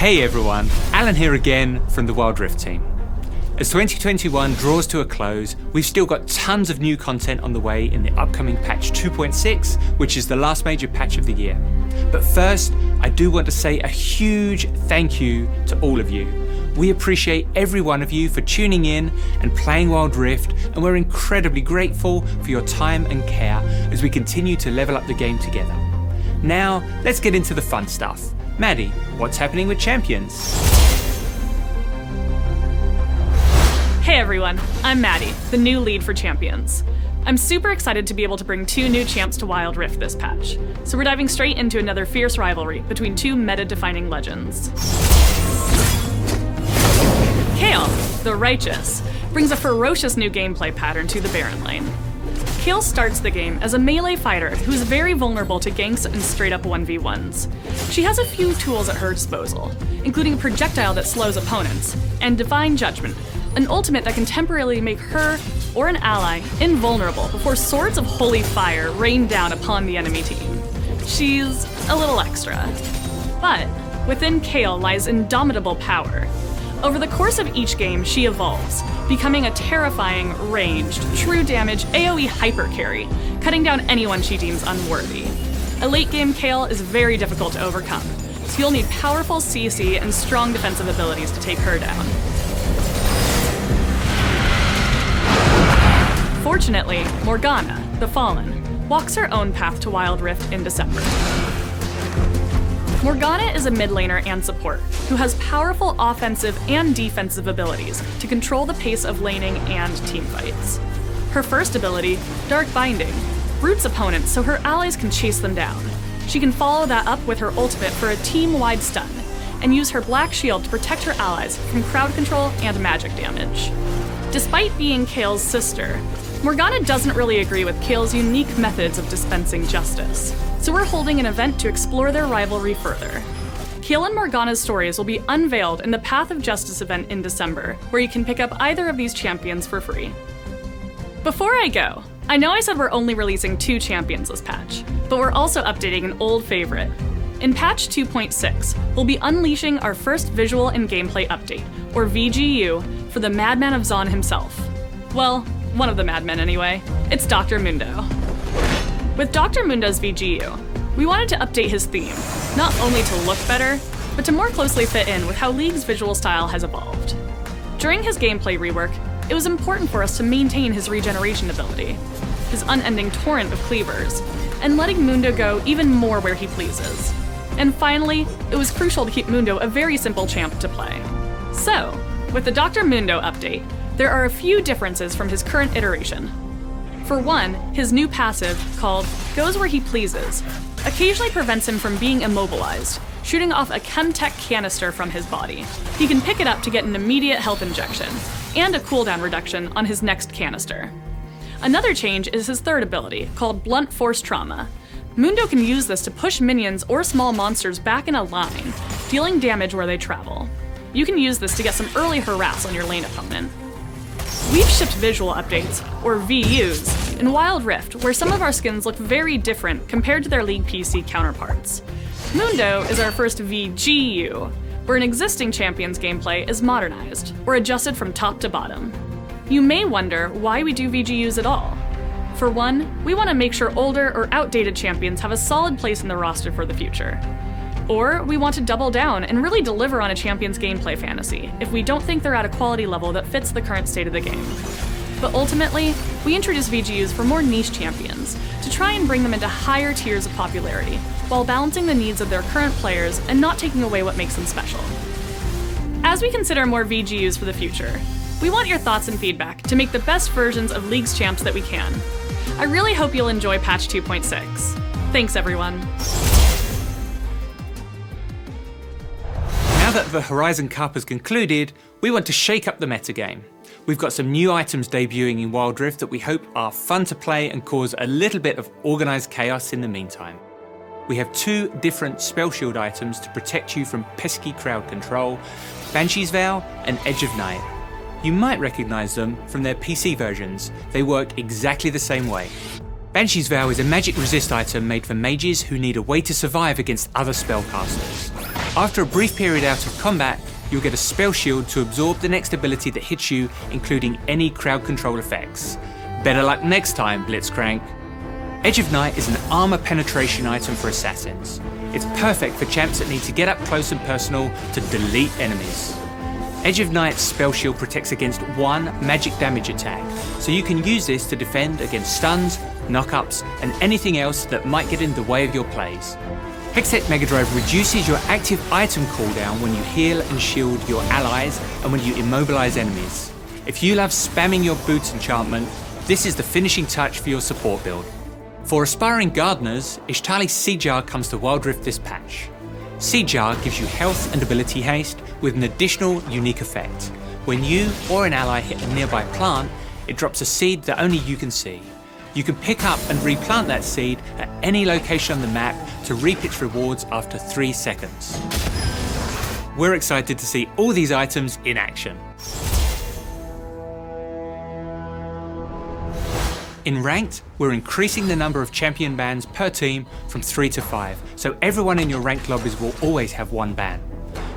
Hey everyone, Alan here again from the Wild Rift team. As 2021 draws to a close, we've still got tons of new content on the way in the upcoming patch 2.6, which is the last major patch of the year. But first, I do want to say a huge thank you to all of you. We appreciate every one of you for tuning in and playing Wild Rift, and we're incredibly grateful for your time and care as we continue to level up the game together. Now, let's get into the fun stuff. Maddy, what's happening with champions? Hey everyone, I'm Maddy, the new lead for champions. I'm super excited to be able to bring 2 new champs to Wild Rift this patch, so we're diving straight into another fierce rivalry between 2 meta-defining legends. Kayle, the Righteous, brings a ferocious new gameplay pattern to the Baron lane. Kayle starts the game as a melee fighter who's very vulnerable to ganks and straight-up 1v1s. She has a few tools at her disposal, including a projectile that slows opponents, and Divine Judgment, an ultimate that can temporarily make her or an ally invulnerable before swords of holy fire rain down upon the enemy team. She's a little extra. But within Kayle lies indomitable power. Over the course of each game, she evolves, becoming a terrifying, ranged, true damage AoE hyper carry, cutting down anyone she deems unworthy. A late game Kayle is very difficult to overcome, so you'll need powerful CC and strong defensive abilities to take her down. Fortunately, Morgana, the Fallen, walks her own path to Wild Rift in December. Morgana is a mid laner and support, who has powerful offensive and defensive abilities to control the pace of laning and teamfights. Her first ability, Dark Binding, roots opponents so her allies can chase them down. She can follow that up with her ultimate for a team-wide stun, and use her Black Shield to protect her allies from crowd control and magic damage. Despite being Kayle's sister, Morgana doesn't really agree with Kayle's unique methods of dispensing justice, so we're holding an event to explore their rivalry further. Kayle and Morgana's stories will be unveiled in the Path of Justice event in December, where you can pick up either of these champions for free. Before I go, I know I said we're only releasing 2 champions this patch, but we're also updating an old favorite. In patch 2.6, we'll be unleashing our first visual and gameplay update, or VGU, for the Madman of Zon himself. Well, one of the madmen anyway. It's Dr. Mundo. With Dr. Mundo's VGU, we wanted to update his theme, not only to look better, but to more closely fit in with how League's visual style has evolved. During his gameplay rework, it was important for us to maintain his regeneration ability, his unending torrent of cleavers, and letting Mundo go even more where he pleases. And finally, it was crucial to keep Mundo a very simple champ to play. So, with the Dr. Mundo update, there are a few differences from his current iteration. For one, his new passive, called Goes Where He Pleases, occasionally prevents him from being immobilized, shooting off a Chemtech canister from his body. He can pick it up to get an immediate health injection, and a cooldown reduction on his next canister. Another change is his third ability, called Blunt Force Trauma. Mundo can use this to push minions or small monsters back in a line, dealing damage where they travel. You can use this to get some early harass on your lane opponent. We've shipped visual updates, or VUs, in Wild Rift, where some of our skins look very different compared to their League PC counterparts. Mundo is our first VGU, where an existing champion's gameplay is modernized, or adjusted from top to bottom. You may wonder why we do VGUs at all. For one, we want to make sure older or outdated champions have a solid place in the roster for the future. Or we want to double down and really deliver on a champion's gameplay fantasy if we don't think they're at a quality level that fits the current state of the game. But ultimately, we introduce VGUs for more niche champions, to try and bring them into higher tiers of popularity, while balancing the needs of their current players and not taking away what makes them special. As we consider more VGUs for the future, we want your thoughts and feedback to make the best versions of League's champs that we can. I really hope you'll enjoy patch 2.6. Thanks everyone. Now that the Horizon Cup has concluded, we want to shake up the metagame. We've got some new items debuting in Wild Rift that we hope are fun to play and cause a little bit of organised chaos in the meantime. We have 2 different spell shield items to protect you from pesky crowd control, Banshee's Vow and Edge of Night. You might recognise them from their PC versions. They work exactly the same way. Banshee's Vow is a magic resist item made for mages who need a way to survive against other spellcasters. After a brief period out of combat, you'll get a spell shield to absorb the next ability that hits you, including any crowd control effects. Better luck next time, Blitzcrank. Edge of Night is an armor penetration item for assassins. It's perfect for champs that need to get up close and personal to delete enemies. Edge of Night's spell shield protects against 1 magic damage attack, so you can use this to defend against stuns, knock-ups, and anything else that might get in the way of your plays. Hextech Mega Drive reduces your active item cooldown when you heal and shield your allies and when you immobilize enemies. If you love spamming your boots enchantment, this is the finishing touch for your support build. For aspiring gardeners, Ishtali's Seed Jar comes to Wild Rift this patch. Seed Jar gives you health and ability haste with an additional unique effect. When you or an ally hit a nearby plant, it drops a seed that only you can see. You can pick up and replant that seed at any location on the map to reap its rewards after 3 seconds. We're excited to see all these items in action. In Ranked, we're increasing the number of champion bans per team from 3 to 5, so everyone in your ranked lobbies will always have 1 ban.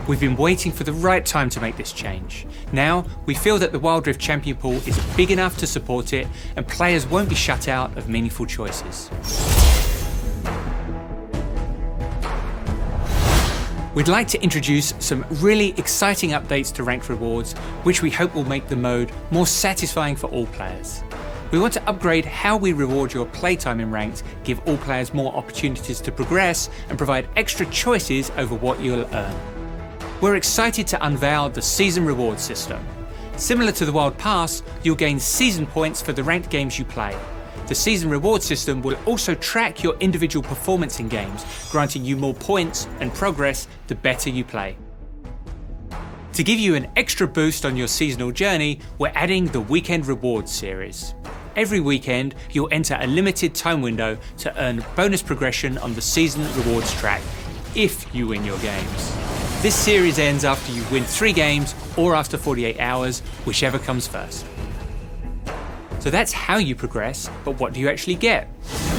We've been waiting for the right time to make this change. Now, we feel that the Wild Rift champion pool is big enough to support it, and players won't be shut out of meaningful choices. We'd like to introduce some really exciting updates to ranked rewards, which we hope will make the mode more satisfying for all players. We want to upgrade how we reward your playtime in Ranked, give all players more opportunities to progress, and provide extra choices over what you'll earn. We're excited to unveil the Season Reward system. Similar to the Wild Pass, you'll gain season points for the ranked games you play. The Season Reward system will also track your individual performance in games, granting you more points and progress the better you play. To give you an extra boost on your seasonal journey, we're adding the Weekend Rewards series. Every weekend, you'll enter a limited time window to earn bonus progression on the Season Rewards track, if you win your games. This series ends after you win 3 games or after 48 hours, whichever comes first. So that's how you progress, but what do you actually get?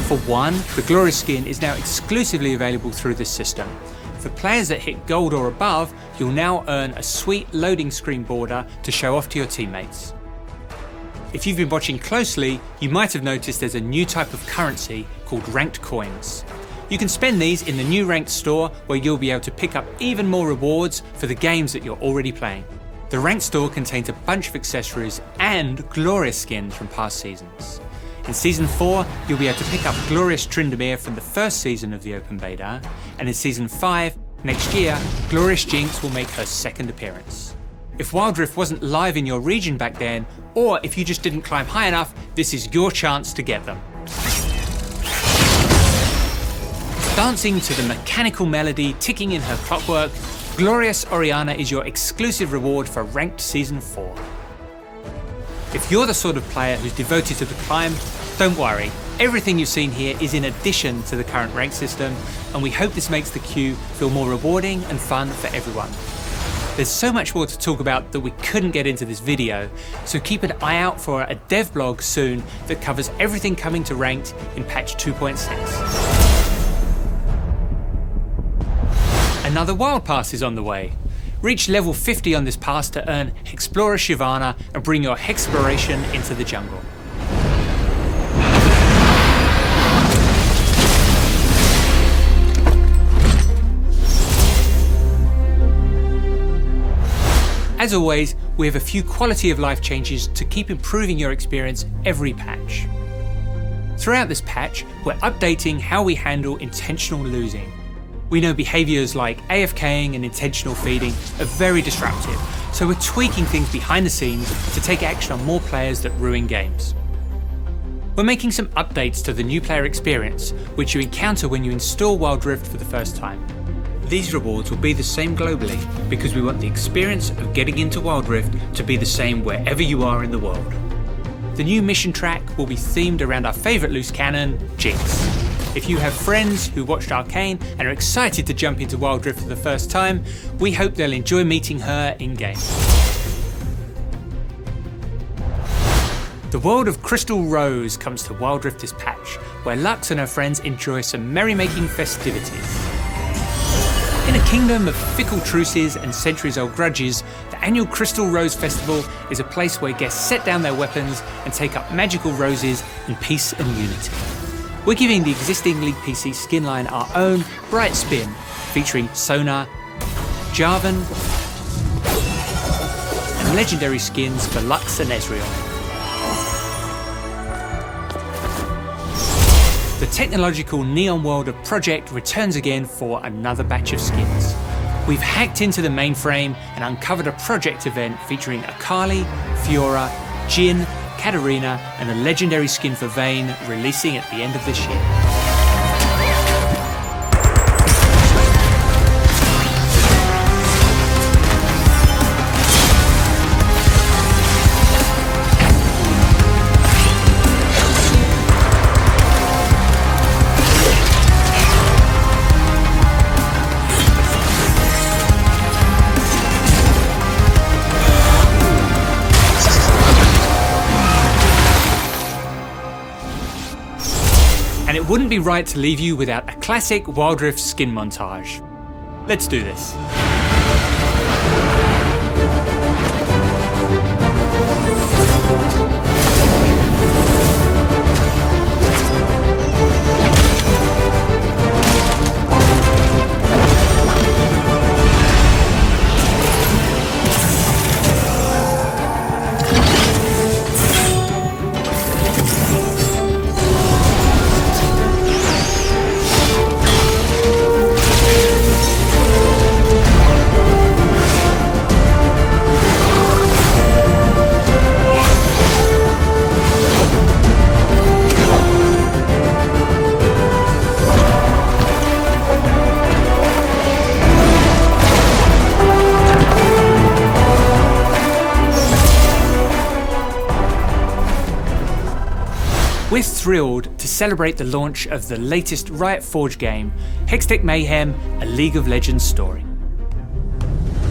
For one, the Glorious skin is now exclusively available through this system. For players that hit gold or above, you'll now earn a sweet loading screen border to show off to your teammates. If you've been watching closely, you might have noticed there's a new type of currency called ranked coins. You can spend these in the new ranked store where you'll be able to pick up even more rewards for the games that you're already playing. The ranked store contains a bunch of accessories and Glorious skins from past seasons. In Season 4, you'll be able to pick up Glorious Tryndamere from the first season of the open beta, and in Season 5, next year, Glorious Jinx will make her second appearance. If Wild Rift wasn't live in your region back then, or if you just didn't climb high enough, this is your chance to get them. Dancing to the mechanical melody ticking in her clockwork, Glorious Oriana is your exclusive reward for Ranked Season 4. If you're the sort of player who's devoted to the climb, don't worry. Everything you've seen here is in addition to the current rank system, and we hope this makes the queue feel more rewarding and fun for everyone. There's so much more to talk about that we couldn't get into this video, so keep an eye out for a dev blog soon that covers everything coming to Ranked in patch 2.6. Another Wild Pass is on the way. Reach level 50 on this pass to earn Explorer Shivana and bring your Hexploration into the jungle. As always, we have a few quality of life changes to keep improving your experience every patch. Throughout this patch, we're updating how we handle intentional losing. We know behaviours like AFKing and intentional feeding are very disruptive, so we're tweaking things behind the scenes to take action on more players that ruin games. We're making some updates to the new player experience, which you encounter when you install Wild Rift for the first time. These rewards will be the same globally because we want the experience of getting into Wild Rift to be the same wherever you are in the world. The new mission track will be themed around our favourite loose cannon, Jinx. If you have friends who watched Arcane and are excited to jump into Wild Rift for the first time, we hope they'll enjoy meeting her in-game. The world of Crystal Rose comes to Wild Rift this patch, where Lux and her friends enjoy some merrymaking festivities. In a kingdom of fickle truces and centuries-old grudges, the annual Crystal Rose Festival is a place where guests set down their weapons and take up magical roses in peace and unity. We're giving the existing League PC skin line our own bright spin, featuring Sona, Jarvan, and legendary skins for Lux and Ezreal. The technological neon world of Project returns again for another batch of skins. We've hacked into the mainframe and uncovered a Project event featuring Akali, Fiora, Jhin, Katarina, and a legendary skin for Vayne releasing at the end of this year. And it wouldn't be right to leave you without a classic Wild Rift skin montage. Let's do this. We're thrilled to celebrate the launch of the latest Riot Forge game, Hextech Mayhem, a League of Legends story.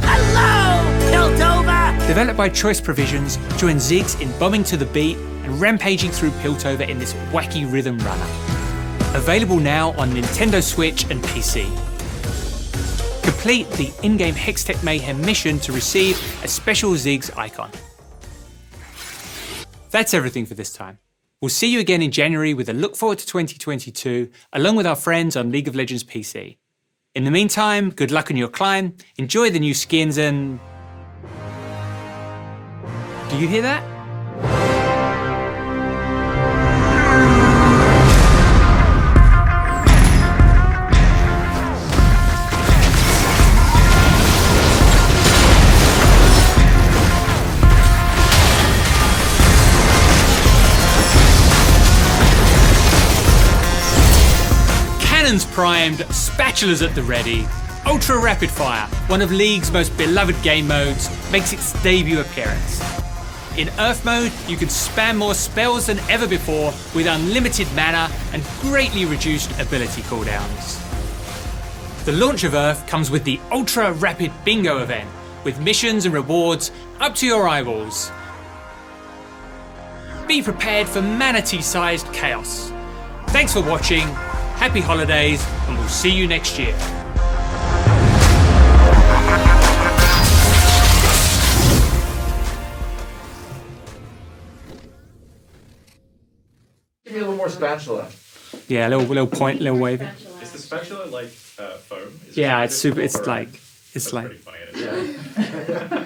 Hello, Piltover! Developed by Choice Provisions, join Ziggs in bombing to the beat and rampaging through Piltover in this wacky rhythm runner. Available now on Nintendo Switch and PC. Complete the in-game Hextech Mayhem mission to receive a special Ziggs icon. That's everything for this time. We'll see you again in January with a look forward to 2022, along with our friends on League of Legends PC. In the meantime, good luck on your climb, enjoy the new skins and... Do you hear that? Cannons primed, spatulas at the ready. Ultra Rapid Fire, one of League's most beloved game modes, makes its debut appearance. In Earth mode, you can spam more spells than ever before with unlimited mana and greatly reduced ability cooldowns. The launch of Earth comes with the Ultra Rapid Bingo event, with missions and rewards up to your eyeballs. Be prepared for manatee-sized chaos. Thanks for watching. Happy holidays, and we'll see you next year. Give me a little more spatula. Yeah, little point, little wave. Is the spatula like foam? Is Yeah, it it's super. It's or- like That's like. pretty funny. Yeah.